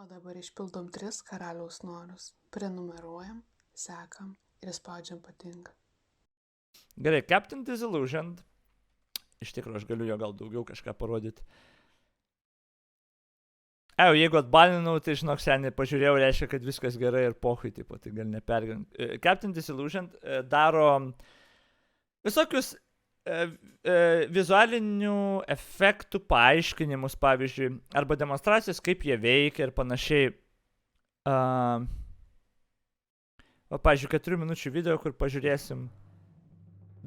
O dabar išpildom 3 karaliaus norus. Prenumeruojam, sekam ir spaudžiam patinka. Gerai, Captain Disillusion. Iš tikrųjų, aš galiu jo gal daugiau kažką parodyti. Jeigu atbalinau, tai žinok, seniai pažiūrėjau, reiškia, kad viskas gerai ir pohui, tipo, tai gal nepergyvent. Captain Disillusion daro visokius vizualinių efektų paaiškinimus, pavyzdžiui, arba demonstracijas, kaip jie veikia ir panašiai. Pavyzdžiui, 4 minučių video, kur pažiūrėsim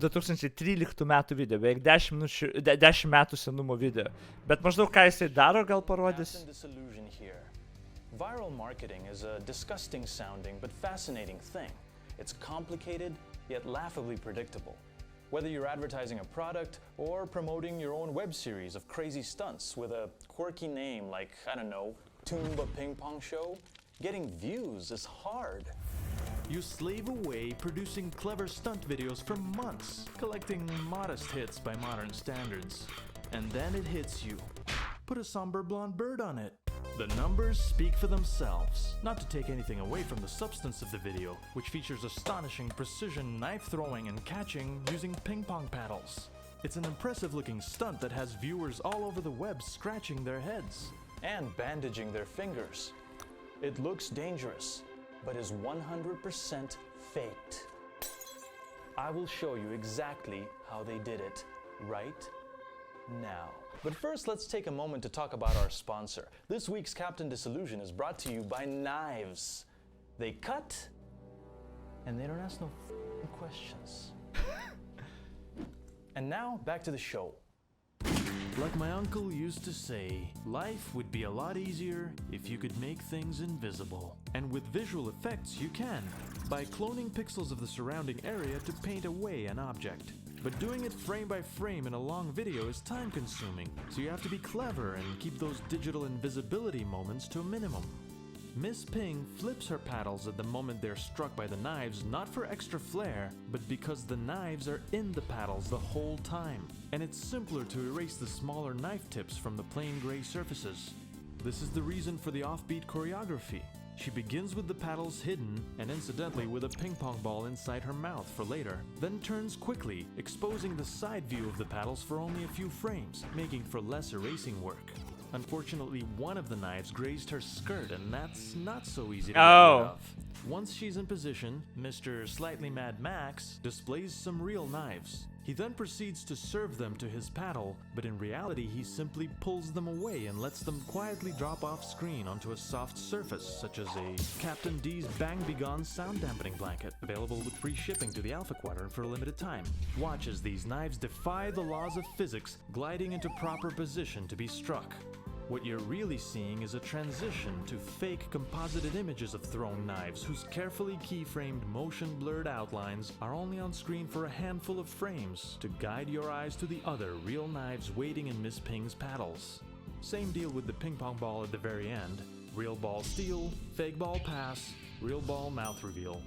2013 metų video, beveik 10 metų senumo video. Bet maždaug ką jisai daro, gal parodys. Viral marketing is a disgusting sounding but fascinating thing. It's complicated yet laughably predictable. Whether you're advertising a product or promoting your own web series of crazy stunts with a quirky name like, I don't know, Toomba Ping Pong Show, getting views is hard. You slave away producing clever stunt videos for months, collecting modest hits by modern standards. And then it hits you. Put a somber blonde bird on it. The numbers speak for themselves. Not to take anything away from the substance of the video, which features astonishing precision knife throwing and catching using ping pong paddles. It's an impressive looking stunt that has viewers all over the web scratching their heads. And bandaging their fingers. It looks dangerous, but is 100% faked. I will show you exactly how they did it right now. But first, let's take a moment to talk about our sponsor. This week's Captain Disillusion is brought to you by knives. They cut, and they don't ask no questions. And now, back to the show. Like my uncle used to say, life would be a lot easier if you could make things invisible. And with visual effects, you can, by cloning pixels of the surrounding area to paint away an object. But doing it frame by frame in a long video is time consuming, so you have to be clever and keep those digital invisibility moments to a minimum. Miss Ping flips her paddles at the moment they're struck by the knives, not for extra flair, but because the knives are in the paddles the whole time. And it's simpler to erase the smaller knife tips from the plain gray surfaces. This is the reason for the offbeat choreography. She begins with the paddles hidden, and incidentally with a ping pong ball inside her mouth for later, then turns quickly, exposing the side view of the paddles for only a few frames, making for less erasing work. Unfortunately, one of the knives grazed her skirt, and that's not so easy to get rid of. Once she's in position, Mr. Slightly Mad Max displays some real knives. He then proceeds to serve them to his paddle, but in reality he simply pulls them away and lets them quietly drop off screen onto a soft surface, such as a Captain D's Bang Be Gone sound dampening blanket, available with free shipping to the Alpha Quadrant for a limited time. Watch as these knives defy the laws of physics, gliding into proper position to be struck. What you're really seeing is a transition to fake composited images of thrown knives whose carefully keyframed motion-blurred outlines are only on screen for a handful of frames to guide your eyes to the other real knives waiting in Miss Ping's paddles. Same deal with the ping pong ball at the very end. Real ball steal, fake ball pass, real ball mouth reveal.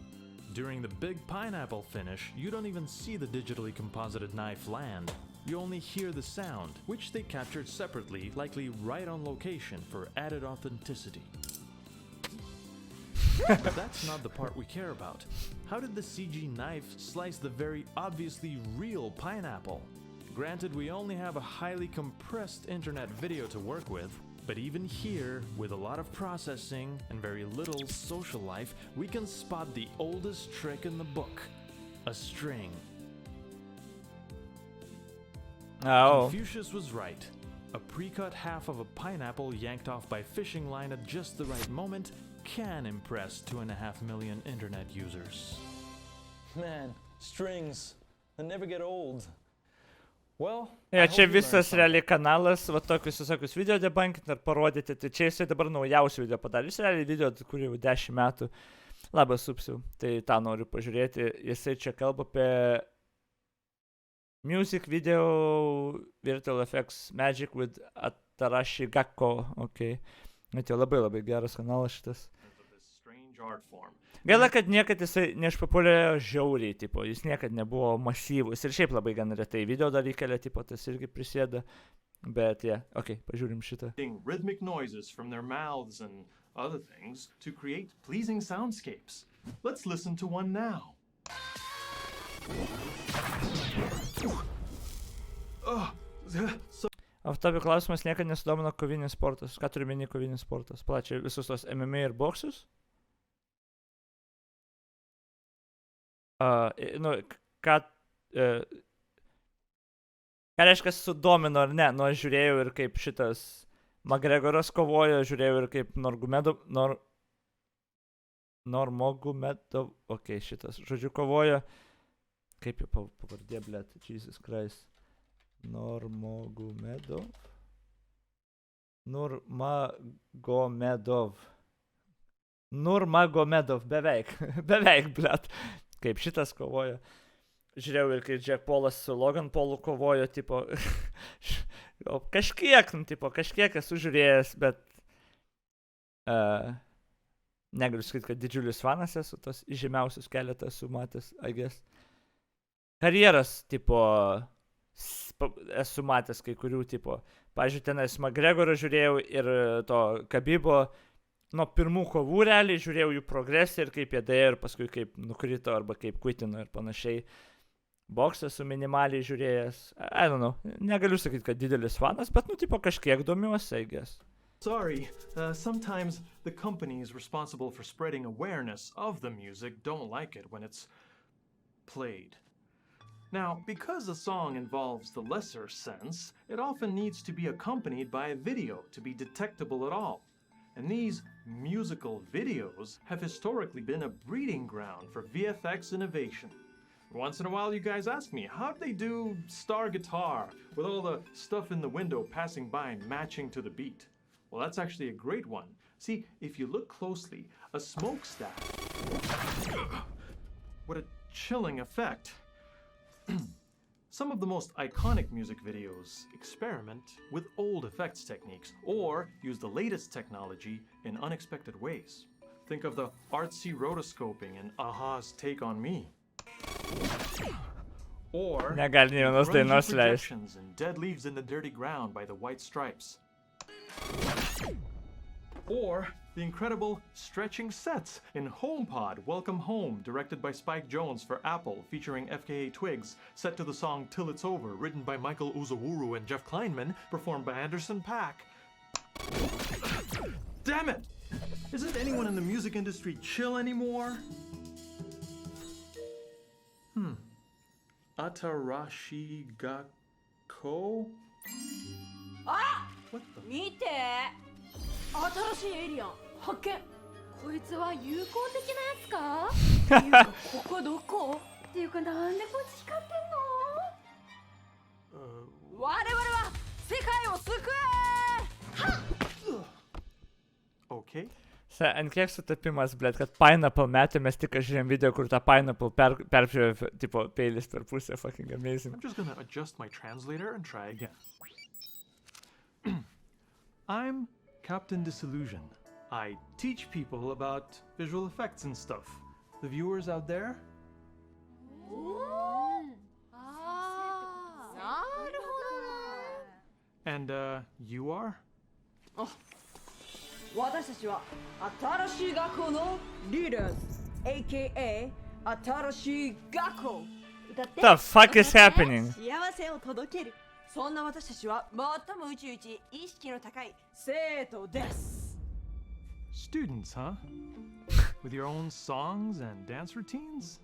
During the big pineapple finish, you don't even see the digitally composited knife land. You only hear the sound, which they captured separately, likely right on location for added authenticity. But that's not the part we care about. How did the CG knife slice the very obviously real pineapple? Granted, we only have a highly compressed internet video to work with, but even here, with a lot of processing and very little social life, we can spot the oldest trick in the book: a string. Confucius was right. A pre-cut half of a pineapple yanked off by fishing line at just the right moment can impress 2.5 million internet users. Man, strings, they never get old. Well, čia visas realiai kanalas, va tokius visokius video debunkint ir parodyti, tai čia jisai dabar naujausių video padarė. Jis realiai video, kurį jau 10 metų. Labas, Supsiu, tai tą noriu pažiūrėti. Jisai čia kalba apie music video, virtual effects, magic with Atarashi Gakko. Okay. Tai labai geras kanalas šitas. Gaila, kad niekad jisai neišpopuliarėjo žiauriai, tipo, jis niekad nebuvo masyvus ir šiaip labai gan retai video dar įkelia, tipo, tas irgi prisėda. Bet, pažiūrim šitą. Rhythmic noises from their mouths and other things to create pleasing soundscapes. Let's listen to one now. Tavo klausimas niekada nesudomino kovinis sportas. Ką turi meni kovinis sportas? Plačiai visus tos MMA ir boksus? Ką reiškia sudomino ar ne? Aš žiūrėjau ir kaip šitas Magregoras kovojo, žiūrėjau ir kaip Nurmagomedov, šitas, žodžiu, kovojo. Kaip jau pavardė, blėt, Jesus Christ. Nurmagomedov, beveik, blėt. Kaip šitas kovojo. Žiūrėjau ir kai Jack Paulas su Logan Paulu kovojo, tipo, kažkiek esu žiūrėjęs, bet negaliu sakyti, kad didžiulis fanas esu, tos žymiausius keletą esu matęs, I guess. Karjeras, tipo, esu matęs kai kurių, tipo, pavyzdžiui, tenais Magregoro žiūrėjau ir to Kabibo, nuo pirmų kovų realiai žiūrėjau jų progresiją ir kaip jie dėjo ir paskui kaip nukrito arba kaip kvitino ir panašiai. Boksą esu minimaliai žiūrėjęs. I don't know. Negaliu sakyti, kad didelis fanas, bet, tipo, kažkiek domiuosi, I guess. Sorry, sometimes the companies responsible for spreading awareness of the music don't like it when it's played. Now, because a song involves the lesser sense, it often needs to be accompanied by a video to be detectable at all. And these musical videos have historically been a breeding ground for VFX innovation. Once in a while, you guys ask me, how'd they do star guitar with all the stuff in the window passing by and matching to the beat? Well, that's actually a great one. See, if you look closely, a smokestack. What a chilling effect. Some of the most iconic music videos experiment with old effects techniques or use the latest technology in unexpected ways. Think of the artsy rotoscoping in Aha's Take on Me. Or grungy projections and Dead Leaves in the Dirty Ground by the White Stripes. Or the incredible stretching sets in HomePod Welcome Home, directed by Spike Jonze for Apple, featuring FKA Twigs, set to the song Till It's Over, written by Michael Uzawuru and Jeff Kleinman, performed by Anderson .Paak. Damn it! Isn't anyone in the music industry chill anymore? Atarashi Gakko? Ah! What the? 見て新しいエイリアン発見こいつは有効的なやつかっていうかここどこっていうかなんでこっち光ってんの我々は世界を救え Okay. Ant kiek sutapimas, blėt, kad Pineapple metė, mes tik žiūrėjom video, kur tą Pineapple perpžiūrėjo, tipo, peilis per pusę, fucking amazing. I'm just gonna adjust my translator and try again. I'm Captain Disillusion. I teach people about visual effects and stuff. The viewers out there? なるほど And, you are? 私たちは新しい学校のリーダーズ AKA 新しい学校だって The fuck is happening? 幸せを届けるそんな私たちは最も宇宙一意識の高い生徒です Students, huh? With your own songs and dance routines?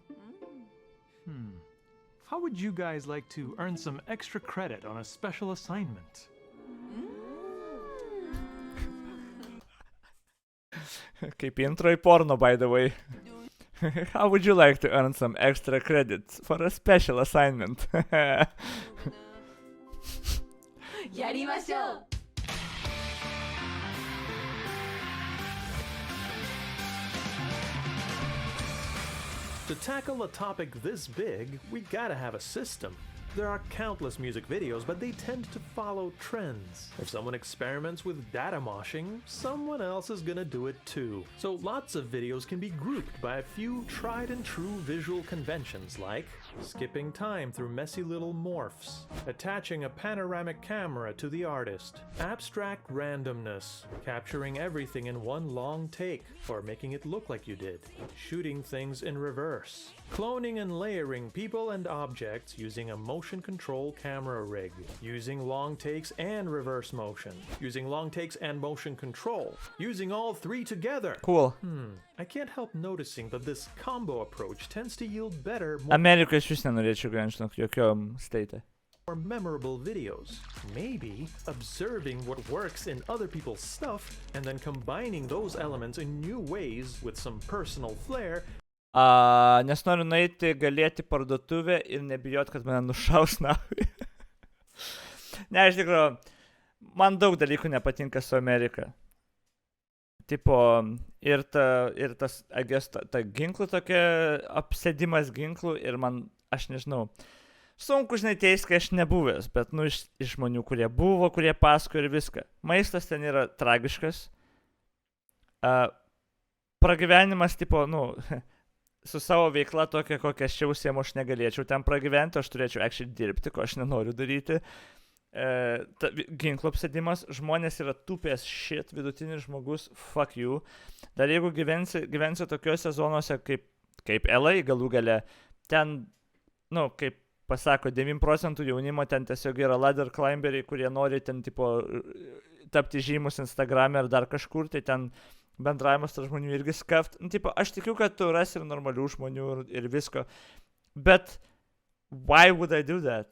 How would you guys like to earn some extra credit on a special assignment? Kaip intro į porno, by the way. How would you like to earn some extra credits for a special assignment? やりましょう To tackle a topic this big, we gotta have a system. There are countless music videos, but they tend to follow trends. If someone experiments with data moshing, someone else is gonna do it too. So lots of videos can be grouped by a few tried and true visual conventions like skipping time through messy little morphs, attaching a panoramic camera to the artist, abstract randomness, capturing everything in one long take or making it look like you did, shooting things in reverse, cloning and layering people and objects using a motion control camera rig, using long takes and reverse motion, using long takes and motion control, using all three together. Cool. I can't help noticing that this combo approach tends to yield better, Amerikoje iš vis nenorėčiau gyventi, žinok, jokiom state. more memorable videos. Maybe observing what works in other people's stuff and then combining those elements in new ways with some personal flair. Nes noriu nueiti galėti parduotuvę ir nebijot, kad mane nušaus nahui. Ne, iš tikrųjų, man daug dalykų nepatinka su Amerika. Tipo, ir tas, I guess, ta ginklų tokia, apsėdimas ginklų ir man, aš nežinau, sunku, žinai, teis, kai aš nebuvęs, bet, nu, iš žmonių, kurie buvo, kurie pasakojo ir viską. Maistas ten yra tragiškas. Pragyvenimas, tipo, nu, su savo veikla tokia, kokią aš čia užsiemu, aš negalėčiau ten pragyventi, aš turėčiau actually dirbti, ko aš nenoriu daryti. Ginklo apsėdimas, žmonės yra tupės shit, vidutinis žmogus, fuck you. Dar jeigu gyvensi tokiuose zonuose kaip LA galų gale, ten, nu, kaip pasako, 9% jaunimo ten tiesiog yra ladder climberiai, kurie nori ten, tipo, tapti žymus Instagram'e ar dar kažkur, tai ten bendravimas tarp žmonių irgi skaft. Nu, tipo, aš tikiu, kad tu rasi ir normalių žmonių ir visko, bet why would I do that?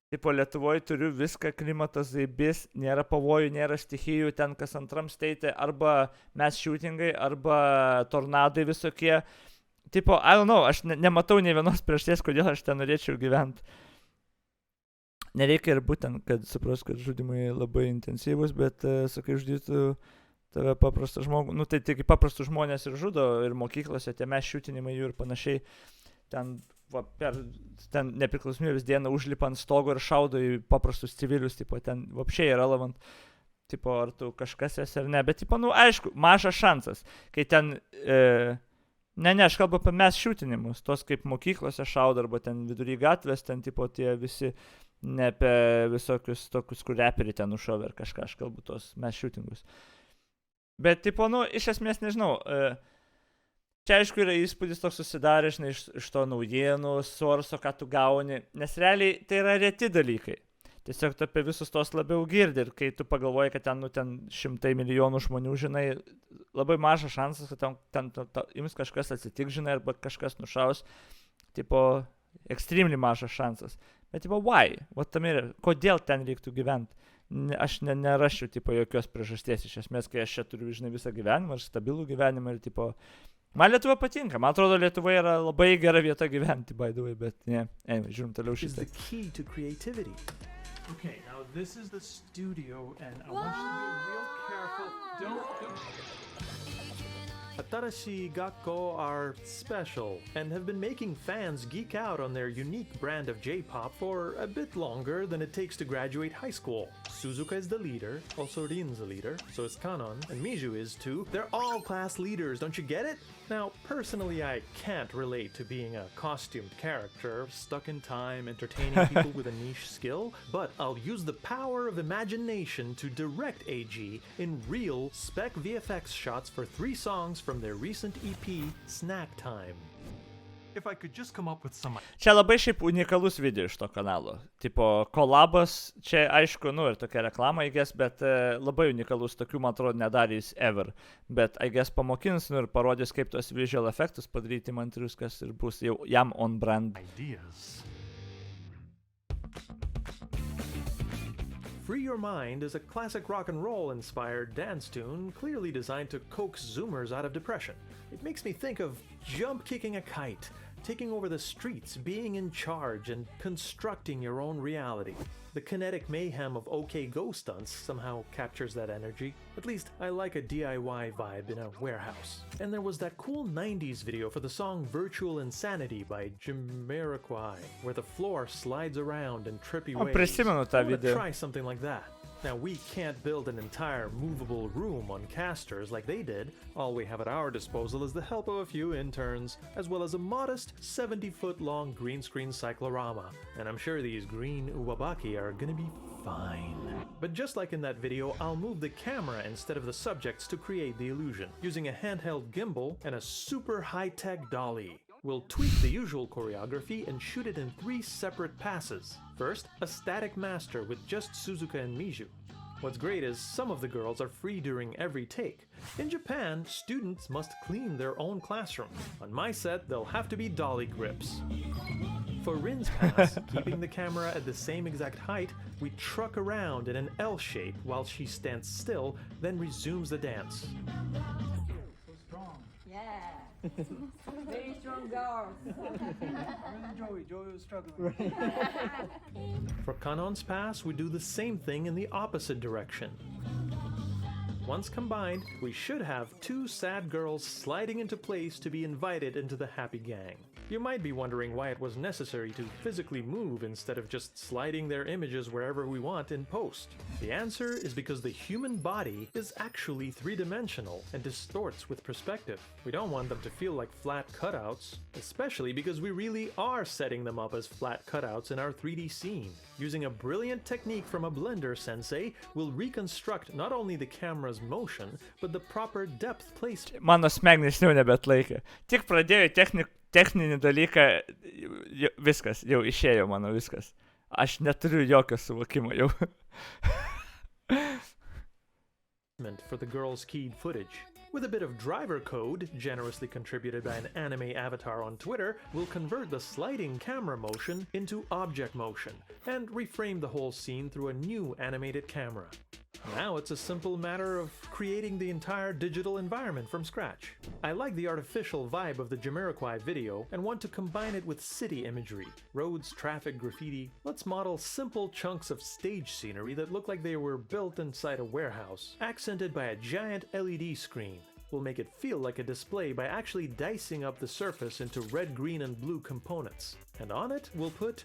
Tipo, Lietuvoje turiu viską, klimatas zaibis, nėra pavojų, nėra stichijų, ten kas antram state, arba mass shootingai, arba tornadai visokie. Tipo, I don't know, aš nematau nei vienos priežasties, kodėl aš ten norėčiau gyventi. Nereikia ir būtent, kad supras, kad žudimai labai intensyvus, bet, sakai, žudytų tave paprastą žmogų. Nu, tai tik paprastus žmonės ir žudo, ir mokyklose, tie mass shootinimai jų ir panašiai. Ten nepriklausomybės dieną užlipa ant stogo ir šaudo į paprastus civilius, tipo, ten vapšiai relevant, tipo, ar tu kažkas esi ar ne, bet, tipo, nu, aišku, mažas šansas, kai ten, aš kalbu apie mes šūtinimus, tos kaip mokyklose šaudo, arba ten vidury gatvės, ten, tipo, tie visi, ne apie visokius tokius, kur reperiai ten nušovė ar kažką, aš kalbu tos mes šūtingus. Bet, tipo, nu, iš esmės nežinau, čia, aišku, yra įspūdis toks susidarė, žinai, iš to naujienų, sorso, ką tu gauni, nes realiai tai yra reti dalykai. Tiesiog tu apie visus tos labiau girdi ir kai tu pagalvoji, kad ten 100 milijonų žmonių, žinai, labai mažas šansas, kad ten jums kažkas atsitiks, žinai, arba kažkas nušaus, tipo, extremely mažas šansas. Bet, tipo, why? Kodėl ten reiktų gyventi? Aš nerašiau, tipo, jokios priežasties, iš esmės, kai aš čia turiu, žinai, visą gyvenimą ir stabilų gyvenimą ir, tipo, man Lietuva patinka, man atrodo, Lietuva yra labai gera vieta gyventi, by the way, bet ne, žiūrim toliau šitą. Okay, now this is the studio, and I want you to be real careful. Don't. Atarashi Gakko are special and have been making fans geek out on their unique brand of J-pop for a bit longer than it takes to graduate high school. Suzuka is the leader, also Rin's the leader, so is Kanon, and Miju is too. They're all class leaders, don't you get it? Now, personally, I can't relate to being a costumed character, stuck in time, entertaining people with a niche skill, but I'll use the power of imagination to direct AG in real spec VFX shots for 3 songs from their recent EP, Snack Time. If I could just come up with some... Čia labai šiaip unikalus video iš to kanalo. Tipo, kolabas, čia aišku, nu ir tokia reklama, I guess, bet labai unikalus, tokių, man atrodo, nedarys ever. Bet, I guess, pamokins ir parodys, kaip tos visual efektus padaryti mantrius, kas ir bus jau jam on brand. Ideas. Free Your Mind is a classic rock and roll inspired dance tune clearly designed to coax Zoomers out of depression. It makes me think of jump kicking a kite, taking over the streets, being in charge, and constructing your own reality. The kinetic mayhem of OK Go stunts somehow captures that energy. At least I like a DIY vibe in a warehouse. And there was that cool 90s video for the song Virtual Insanity by Jamiroquai, where the floor slides around in trippy ways. Prisimenu tą I wanna video. try something like that. Now, we can't build an entire movable room on casters like they did. All we have at our disposal is the help of a few interns, as well as a modest 70-foot-long green screen cyclorama. And I'm sure these green uwabaki are gonna be fine. But just like in that video, I'll move the camera instead of the subjects to create the illusion, using a handheld gimbal and a super high-tech dolly. We'll tweak the usual choreography and shoot it in 3 separate passes. First, a static master with just Suzuka and Miju. What's great is some of the girls are free during every take. In Japan, students must clean their own classroom. On my set, they'll have to be dolly grips. For Rin's pass, keeping the camera at the same exact height, we truck around in an L shape while she stands still, then resumes the dance. Yeah. Very strong girls. Joey was struggling. For Kanon's pass, we do the same thing in the opposite direction. Once combined, we should have 2 sad girls sliding into place to be invited into the happy gang. You might be wondering why it was necessary to physically move instead of just sliding their images wherever we want in post. The answer is because the human body is actually 3-dimensional and distorts with perspective. We don't want them to feel like flat cutouts, especially because we really are setting them up as flat cutouts in our 3D scene. Using a brilliant technique from a Blender sensei, we'll reconstruct not only the camera's motion, but the proper depth placement. Mano smegenys jau nebeatlaikė. Tik pradėjo techninį dalyką, viskas, jau išėjo mano viskas. Aš neturiu jokio suvokimo jau. For the girls' keyed footage. With a bit of driver code, generously contributed by an anime avatar on Twitter, we'll convert the sliding camera motion into object motion, and reframe the whole scene through a new animated camera. Now it's a simple matter of creating the entire digital environment from scratch. I like the artificial vibe of the Jamiroquai video and want to combine it with city imagery, roads, traffic, graffiti. Let's model simple chunks of stage scenery that look like they were built inside a warehouse, accented by a giant LED screen. We'll make it feel like a display by actually dicing up the surface into red, green, and blue components. And on it, we'll put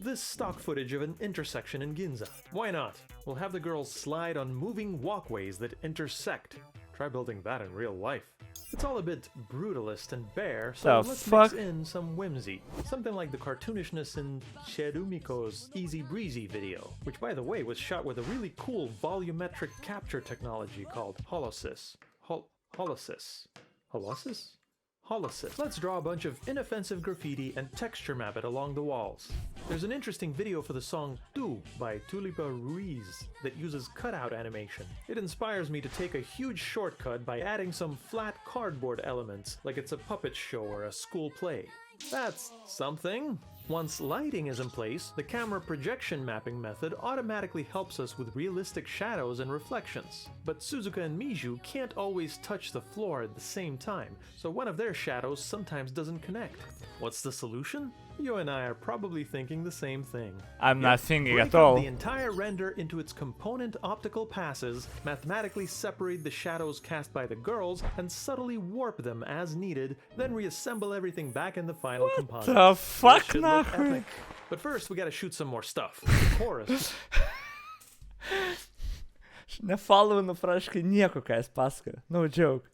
this stock footage of an intersection in Ginza. Why not? We'll have the girls slide on moving walkways that intersect. Try building that in real life. It's all a bit brutalist and bare, so let's mix in some whimsy. Something like the cartoonishness in Cherumiko's Easy Breezy video, which by the way was shot with a really cool volumetric capture technology called Holosys. Holosys? Holosys. Let's draw a bunch of inoffensive graffiti and texture map it along the walls. There's an interesting video for the song Tu by Tulipa Ruiz that uses cutout animation. It inspires me to take a huge shortcut by adding some flat cardboard elements like it's a puppet show or a school play. That's something. Once lighting is in place, the camera projection mapping method automatically helps us with realistic shadows and reflections. But Suzuka and Miju can't always touch the floor at the same time, so one of their shadows sometimes doesn't connect. What's the solution? You and I are probably thinking the same thing. I'm not thinking Break at all. up the entire render into its component optical passes, mathematically separate the shadows cast by the girls, and subtly warp them as needed, then reassemble everything back in the final composite. The fuck, This should look nahui? epic. But first, we gotta shoot some more stuff. Chorus. Nefollowinu praškai nieko, ką jis pasakoja. No joke.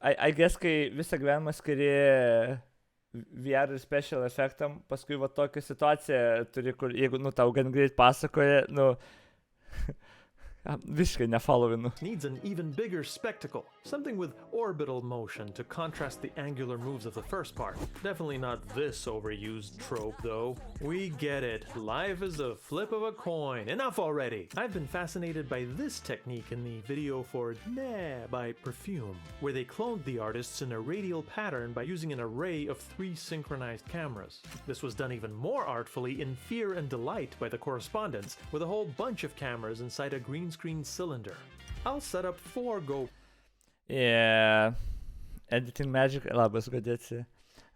I guess, kai visą gyvenimą skiri VR ir special efektam, paskui va tokią situaciją turi, kur jeigu, tau gan greit pasakoja, visiškai nefollowinu. Needs an even bigger spectacle. Something with orbital motion to contrast the angular moves of the first part. Definitely not this overused trope, though. We get it. Life is a flip of a coin. Enough already! I've been fascinated by this technique in the video for Nah by Perfume, where they cloned the artists in a radial pattern by using an array of 3 synchronized cameras. This was done even more artfully in Fear and Delight by the correspondents, with a whole bunch of cameras inside a green screen cylinder. I'll set up 4 Yeah. Editing Magic, labas Godėci.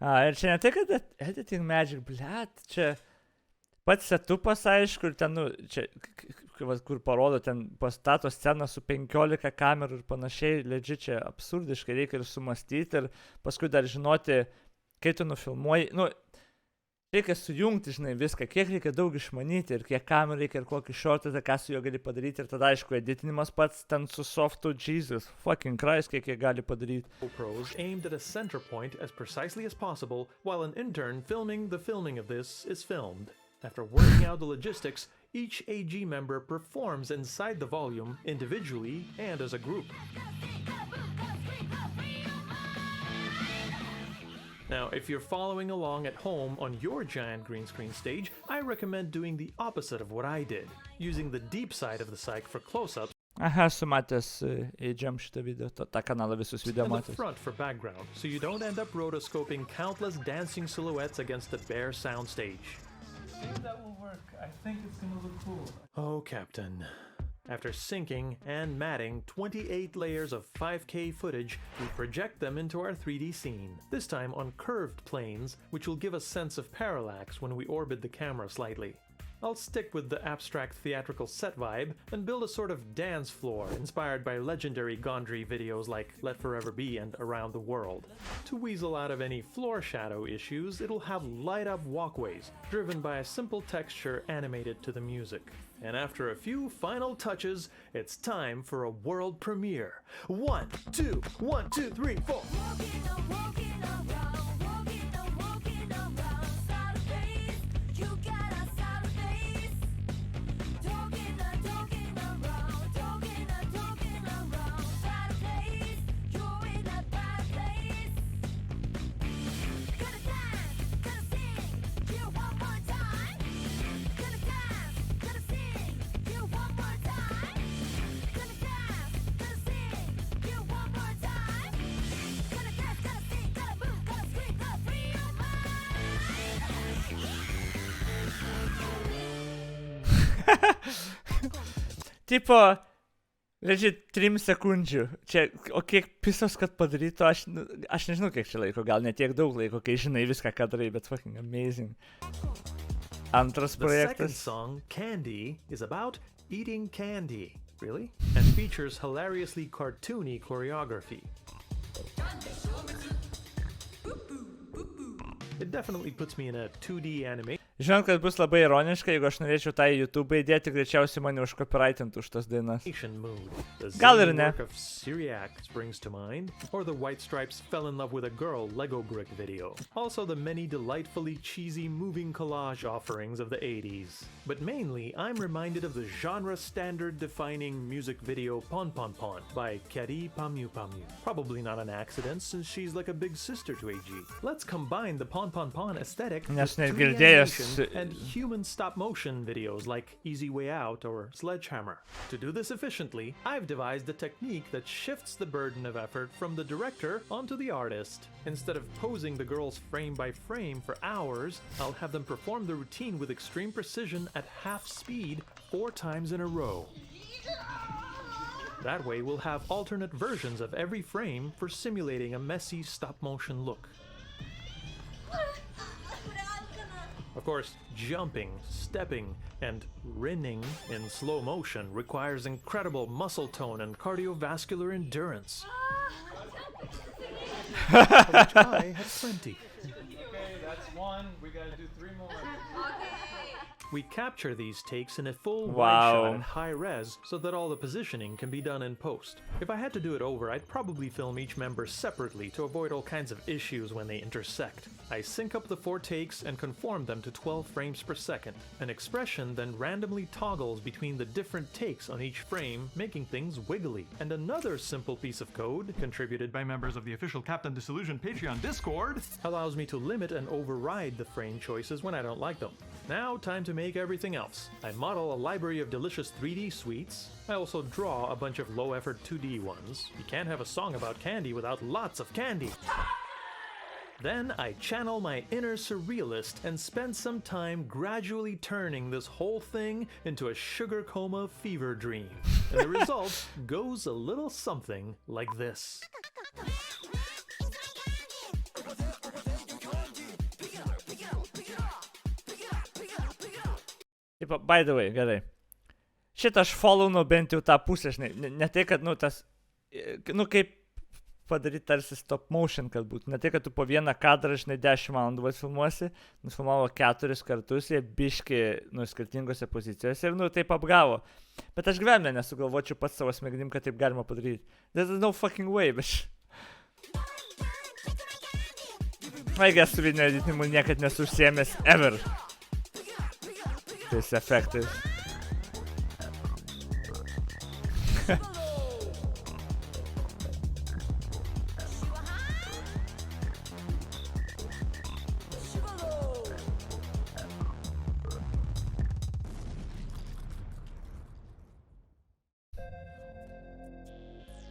Ir čia ne tai, kad Editing Magic, blet, čia pats setupas, aišku, ir ten, nu, čia, kur parodo, ten pastato sceną su 15 kamerų ir panašiai, legit, čia absurdiškai reikia ir sumastyti, ir paskui dar žinoti, kai tu nufilmuoji, nu, reikia sujungti, žinai, viską, kiek reikia daug išmanyti ir kiek kamerų reikia ir kokį shortą, ką su juo gali padaryti ir tada, aišku, editinimas pats ten su softu, Jesus, fucking Christ, kiek jie gali padaryti. GoPros aimed at a center point as precisely as possible while an intern filming the filming of this is filmed. After working out the logistics, each AG member performs inside the volume individually and as a group. Now, if you're following along at home on your giant green screen stage, I recommend doing the opposite of what I did, using the deep side of the cyc for close-ups Aha, esu matęs Age-am šitą video, tą kanalą visus video and the matęs. front for background, so you don't end up rotoscoping countless dancing silhouettes against a bare soundstage. I think that will work. I think it's gonna look cool. Oh, Captain. After syncing and matting 28 layers of 5K footage, we project them into our 3D scene, this time on curved planes, which will give a sense of parallax when we orbit the camera slightly. I'll stick with the abstract theatrical set vibe and build a sort of dance floor inspired by legendary Gondry videos like Let Forever Be and Around the World. To weasel out of any floor shadow issues, it'll have light-up walkways, driven by a simple texture animated to the music. And after a few final touches, it's time for a world premiere. 1, 2, 1, 2, 3, 4. Tipo, legit 3 sekundžių. Čia, o kiek pisos, kad padarytų, aš nežinau, kiek čia laiko, gal ne tiek daug laiko, kai žinai viską, ką darai, bet fucking amazing. Antras The second projektas. song, Candy, is about eating candy. Really? And features hilariously cartoony choreography. It definitely puts me in a 2D animation Žinau, kad bus labai ironiška, jeigu aš norėčiau tą į YouTube įdėti, greičiausiai mane užcopyrightintų už tas dainas. mood. The Gal ir zany ne. work of Syriac springs to mind, or the White Stripes Fell in Love with a Girl Lego brick video. Also the many delightfully cheesy moving collage offerings of the 80s. But mainly, I'm reminded of the genre standard defining music video Pon Pon Pon by Keri Pamyu Pamyu. Probably not an accident since she's like a big sister to AG. Let's combine the Pon Pon Pon aesthetic Nes with 3D negirdėjęs- animation and human stop-motion videos like Easy Way Out or Sledgehammer. To do this efficiently, I've devised a technique that shifts the burden of effort from the director onto the artist. Instead of posing the girls frame by frame for hours, I'll have them perform the routine with extreme precision at half speed 4 times in a row. That way we'll have alternate versions of every frame for simulating a messy stop-motion look. Of course, jumping, stepping, and rinning in slow motion requires incredible muscle tone and cardiovascular endurance. Of which I have plenty. Okay, that's one. We gotta do 3 more. We capture these takes in a full Wow. wide shot at high res so that all the positioning can be done in post. If I had to do it over, I'd probably film each member separately to avoid all kinds of issues when they intersect. I sync up the 4 takes and conform them to 12 frames per second. An expression then randomly toggles between the different takes on each frame, making things wiggly. And another simple piece of code, contributed by members of the official Captain Disillusion Patreon Discord, allows me to limit and override the frame choices when I don't like them. Now, time to make everything else. I model a library of delicious 3D sweets. I also draw a bunch of low-effort 2D ones. You can't have a song about candy without lots of candy. Then I channel my inner surrealist and spend some time gradually turning this whole thing into a sugar coma fever dream. And the result goes a little something like this. Taip, by the way, gerai. Šitą aš follownu bent jau tą pusę, žinai. Ne tai, kad, tas, kaip padaryti tarsi stop motion, kad būtų. Ne tai, kad tu po vieną kadrą, žinai, 10 valandų filmuosi, nufilmavo 4 kartus, jie biški, skirtingose pozicijose ir, taip apgavo. Bet aš gyvenime nesugalvočiau pats savo smegenim, kad taip galima padaryti. There's no fucking way, bet... Maigės su video editimu niekad nesu užsiėmęs ever. Tais efektais.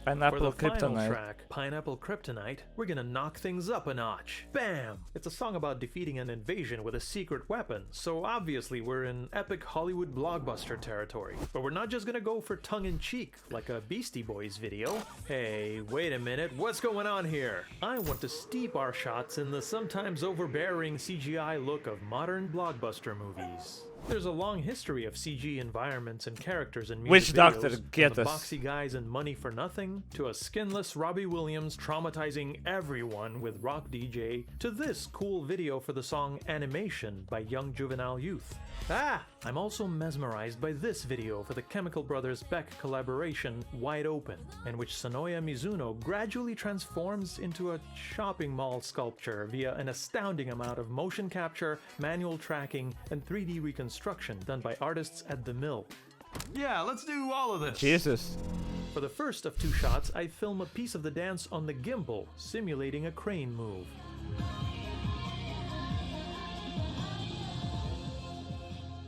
For the final track, Pineapple Kryptonite, we're gonna knock things up a notch. Bam! It's a song about defeating an invasion with a secret weapon, so obviously we're in epic Hollywood blockbuster territory. But we're not just gonna go for tongue-in-cheek, like a Beastie Boys video. Hey, wait a minute, what's going on here? I want to steep our shots in the sometimes overbearing CGI look of modern blockbuster movies. There's a long history of CG environments and characters in music videos, from the boxy guys in Money for Nothing, to a skinless Robbie Williams traumatizing everyone with Rock DJ, to this cool video for the song Animation by Young Juvenile Youth. I'm also mesmerized by this video for the Chemical Brothers Beck collaboration Wide Open, in which Sonoya Mizuno gradually transforms into a shopping mall sculpture via an astounding amount of motion capture, manual tracking, and 3D reconstruction done by artists at The Mill. Yeah, let's do all of this. Jesus. For the first of 2 shots, I film a piece of the dance on the gimbal, simulating a crane move.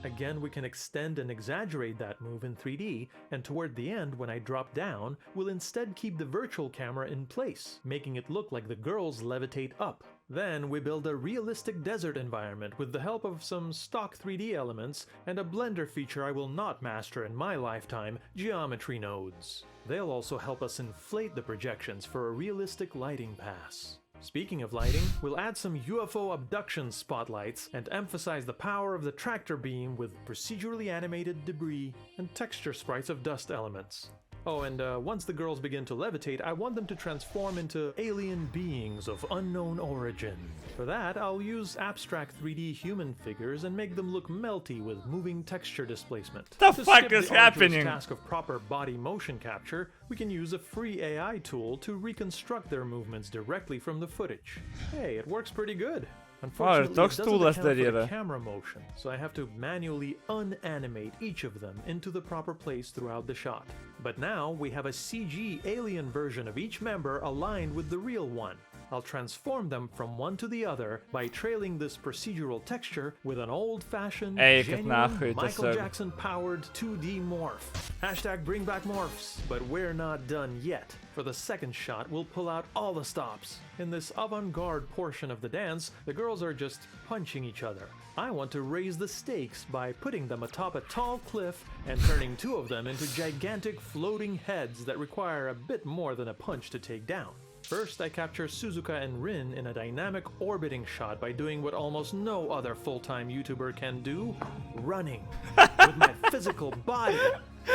Again, we can extend and exaggerate that move in 3D, and toward the end, when I drop down, we'll instead keep the virtual camera in place, making it look like the girls levitate up. Then we build a realistic desert environment with the help of some stock 3D elements and a Blender feature I will not master in my lifetime, geometry nodes. They'll also help us inflate the projections for a realistic lighting pass. Speaking of lighting, we'll add some UFO abduction spotlights and emphasize the power of the tractor beam with procedurally animated debris and texture sprites of dust elements. Oh, and once the girls begin to levitate, I want them to transform into alien beings of unknown origin. For that, I'll use abstract 3D human figures and make them look melty with moving texture displacement. The fuck is happening? To skip the task of proper body motion capture, we can use a free AI tool to reconstruct their movements directly from the footage. Hey, it works pretty good. Unfortunately, it doesn't account for the camera motion, so I have to manually unanimate each of them into the proper place throughout the shot. But now we have a CG alien version of each member aligned with the real one. I'll transform them from one to the other by trailing this procedural texture with an old-fashioned, genuine, Michael Jackson-powered 2D morph. Hashtag bring back morphs, but we're not done yet. For the second shot, we'll pull out all the stops. In this avant-garde portion of the dance, the girls are just punching each other. I want to raise the stakes by putting them atop a tall cliff and turning 2 of them into gigantic floating heads that require a bit more than a punch to take down. First, I capture Suzuka and Rin in a dynamic orbiting shot by doing what almost no other full-time YouTuber can do, running with my physical body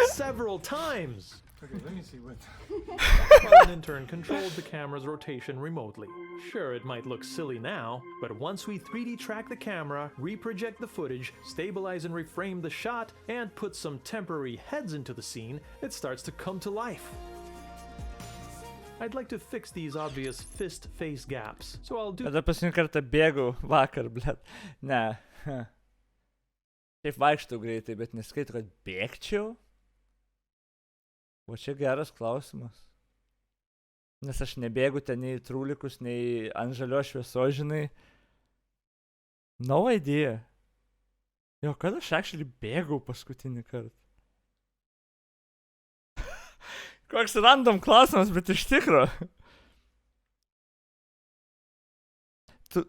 several times. Okay, let me see what. While an intern controlled the camera's rotation remotely. Sure, it might look silly now, but once we 3D track the camera, reproject the footage, stabilize and reframe the shot, and put some temporary heads into the scene, it starts to come to life. I'd like to fix these obvious fist-face gaps, so I'll do... Tada paskutinį kartą bėgau vakar, blet. Ne. Taip vaikštau greitai, bet neskaito, kad bėgčiau. O čia geras klausimas. Nes aš nebėgu ten nei trūlikus, nei ant žalios šviesos, žinai. No idea. Jo, kada aš actually bėgau paskutinį kartą? Koks random klausimas, bet iš tikro. Tu...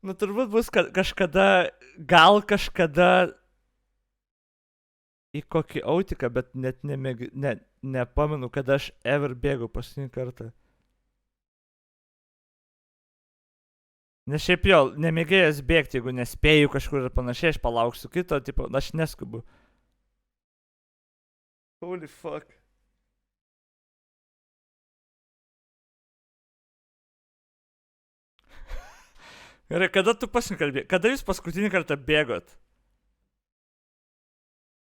Nu, turbūt bus kažkada, gal kažkada į kokį autiką, bet net nepamenu, kada aš ever bėgau paskutinį kartą. Nes šiaip jau, nemėgėjęs bėgti, jeigu nespėju kažkur ir panašiai, aš palauksiu kito, tipo, aš neskubu. Holy fuck. Gerai, kada tu pasikalbėjai? Kada jūs paskutinį kartą bėgot?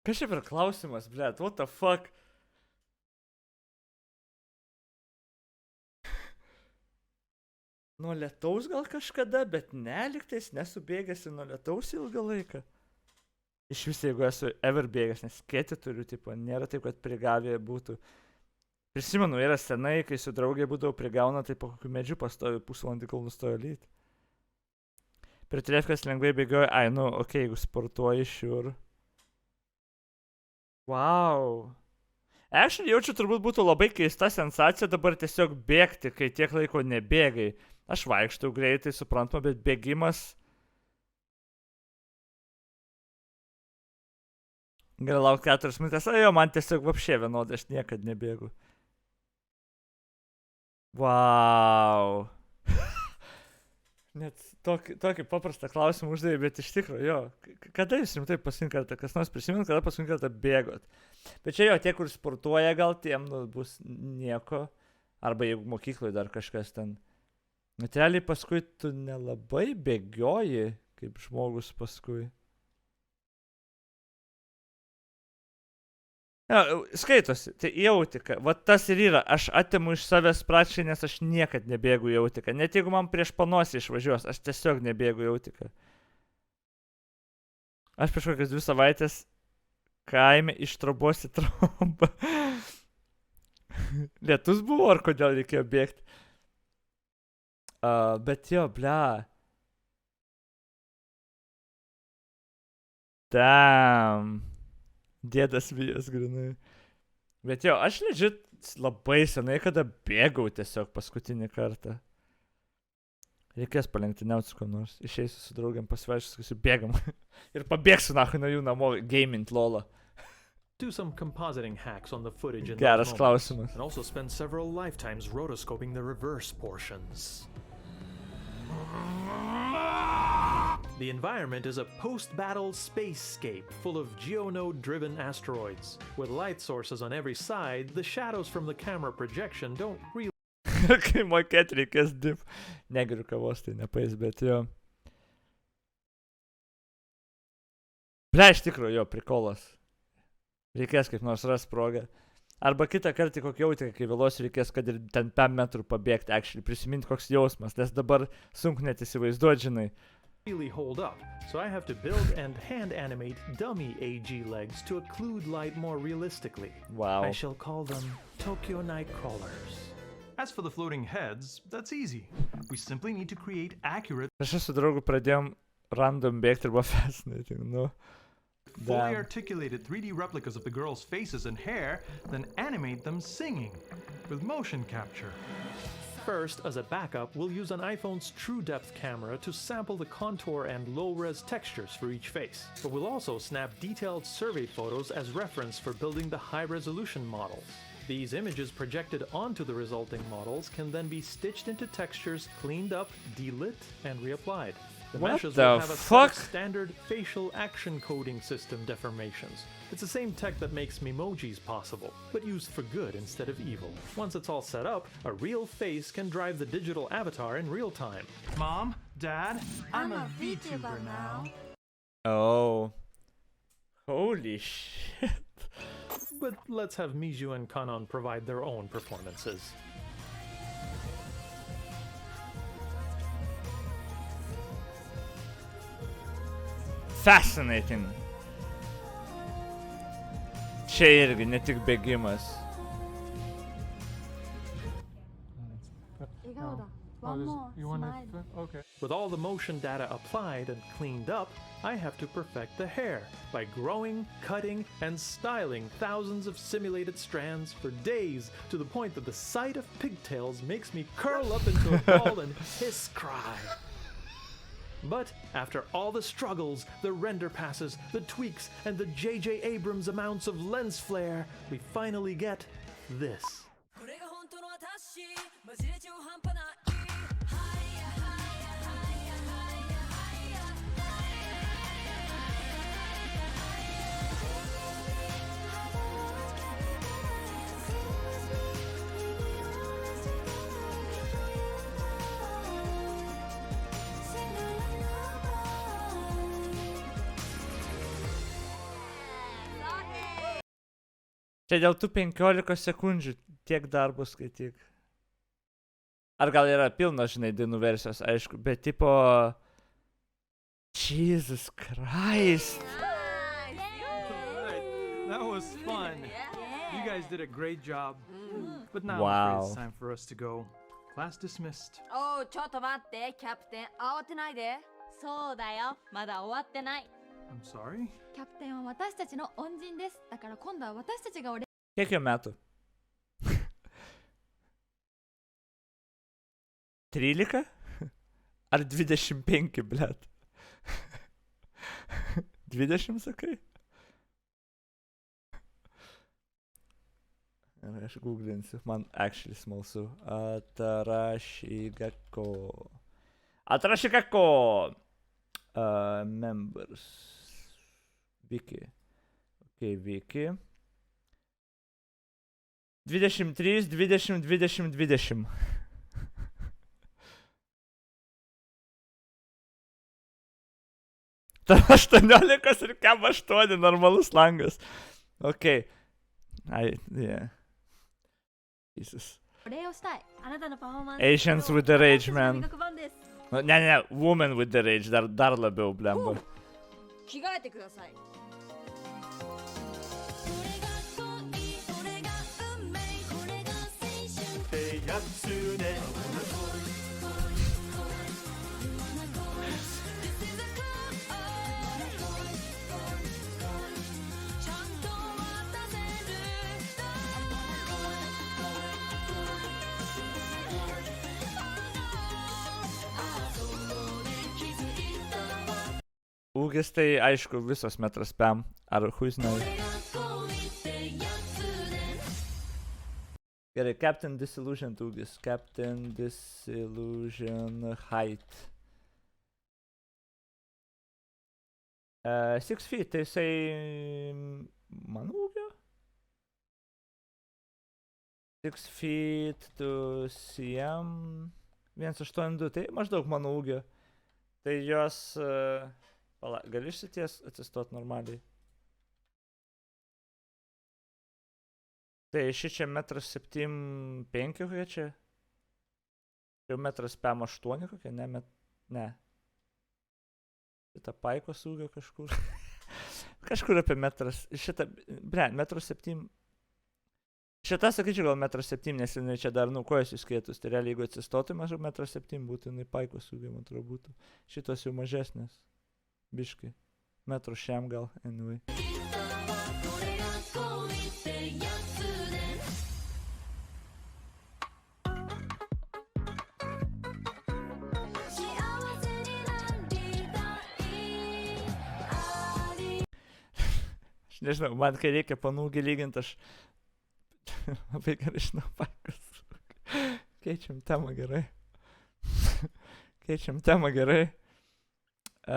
Kas čia per klausimas, blet? What the fuck? Nuo lietaus gal kažkada, bet neliktais nesu bėgęs ir nuo lietaus ilgą laiką. Iš vis, jeigu esu ever bėgęs, nes skėti turiu, tipo, nėra taip, kad prigavė būtų. Prisimenu, yra senai, kai su draugė būdavau prigauna, tai po kokiu medžiu pastovi pusvalandį, kol nustojo lyti. Per trefkas lengvai bėgioju, ai, nu, okei, jeigu sportuoji, sure. Wow. Actually, jaučiu, turbūt būtų labai keista sensacija dabar tiesiog bėgti, kai tiek laiko nebėgai. Aš vaikštau greitai, suprantama, bet bėgimas... Gali laukti 4 minutės, jo, man tiesiog vapšė vienodai, aš niekad nebėgu. Wow. Net tokį paprastą klausimą uždavė, bet iš tikrųjų, jo. Kada jūs rimtai paskutinį kartą, kas nors prisimint, kada paskutinį kartą bėgot? Bet čia jo, tie, kur sportuoja, gal tiem bus nieko. Arba jeigu mokykloje dar kažkas ten. Bet realiai paskui tu nelabai bėgioji, kaip žmogus paskui. Ja, skaitosi, tai jautika, va tas ir yra, aš atimu iš savęs pračiai, nes aš niekad nebėgu jautika, net jeigu man prieš panosį išvažiuos, aš tiesiog nebėgu jautika. Aš prieš kokias 2 savaitės kaime iš trobos į trobą. Lietus buvo, ar kodėl reikėjo bėgti? Bet jo, ble. Damn. Dėdas vijas grinai. Bet jo, aš legit labai senai, kada bėgau tiesiog paskutinį kartą. Reikės palenktyniauti su kuo nors. Išeisiu su draugiam pasivaikščiosiu, bėgam. Ir pabėgsiu nahui nuo jų namo gaming lolą. Do some compositing hacks on the footage in Geras those moments, klausimas. and also spend several lifetimes rotoscoping the reverse portions. The environment is a post-battle spacescape full of geonode-driven asteroids. With light sources on every side, the shadows from the camera projection don't really... Kai mokėt reikės dip. Negeriu kavos, tai nepais, bet jo. Ble, iš tikrųjų, jo, prikolas. Reikės kaip nors ras progą. Arba kitą kartą kokį jautiką, kai vėluosiu, reikės, kad ir ten 5 metrų pabėgti, actually, prisiminti koks jausmas, nes dabar sunku net įsivaizduoti, žinai. really hold up, so I have to build and hand animate dummy AG legs to occlude light more realistically. Wow. I shall call them Tokyo Night Crawlers. As for the floating heads, that's easy. We simply need to create accurate, Aš su draugu pradėjom random bėgti ir buvo fascinating, nu. fully articulated 3D replicas of the girls' faces and hair, then animate them singing with motion capture. First, as a backup, we'll use an iPhone's True Depth camera to sample the contour and low-res textures for each face. But we'll also snap detailed survey photos as reference for building the high-resolution models. These images projected onto the resulting models can then be stitched into textures, cleaned up, delit, and reapplied. The What meshes the will have a set fuck? of standard facial action coding system deformations. It's the same tech that makes memojis possible, but used for good instead of evil. Once it's all set up, a real face can drive the digital avatar in real time. Mom, Dad, I'm a VTuber now. Oh. Holy shit. But let's have Miju and Kanon provide their own performances. Fascinating. Čia irgi ne tik bėgimas. One more. You want Smile. to? Okay. With all the motion data applied and cleaned up, I have to perfect the hair by growing, cutting, and styling thousands of simulated strands for days to the point that the sight of pigtails makes me curl up into a ball and hiss cry. But after all the struggles, the render passes, the tweaks, and the J.J. Abrams amounts of lens flare, we finally get this. Čia dėl tų 15 sekundžių tiek darbų skaityk. Ar gal yra pilna, žinai, dainų versijos, aišku, bet tipo... Jesus Christ. That was fun. You guys did a great job. But now Wow. it's time for us to go. Class dismissed. おうちょっと待ってキャプテン慌てないでそうだよまだ終わってない I'm sorry? キャプテンは私たちの恩人ですだから今度は私たちがお礼 Kiek jo metų? 13? Ar 25, blet? 20 sakai? Ir aš googlinsiu, man actually smalsu. Atarashigako. Members. Wiki. Ok, Wiki. 23, 20, 20, 20. Ta 18 ir kem 8, normalus langas. Ok. Ai, yeah. Jesus. お礼をしたいあなたのパフォーマンス Asians with the rage, man. 磨く番です Ne, woman with the rage, dar labiau, blemba. 着替えてください Ūgis tai, aišku, visos metras pem. Ar huiznai. Gerai, Captain Disillusion ūgis. Captain Disillusion height. 6 feet, tai jisai... Mano ūgio? 6 feet to CM. 182, tai maždaug mano ūgio. Tai jos... Pala, gali išsities atsistot normaliai? Tai ši čia 1,75 m kokia čia? Jau 1,58 m kokia? Ne. Šitą paikos ūgio kažkur. Kažkur apie metras. Šitą, 1,7 m. Šitą, sakyčiau, gal 1,7 m, nes jinai čia dar kojas įskėtus. Tai realiai, jeigu atsistotų mažiau 1,7 m būtų, jinai paikos ūgio, man atrodo, būtų. Šitos jau mažesnės. Biškai. Metro šiam gal, anyway. Aš nežinau, man kai reikia panūgį lyginti, aš labai gerai žinau paikos. Keičiam temą gerai. Tai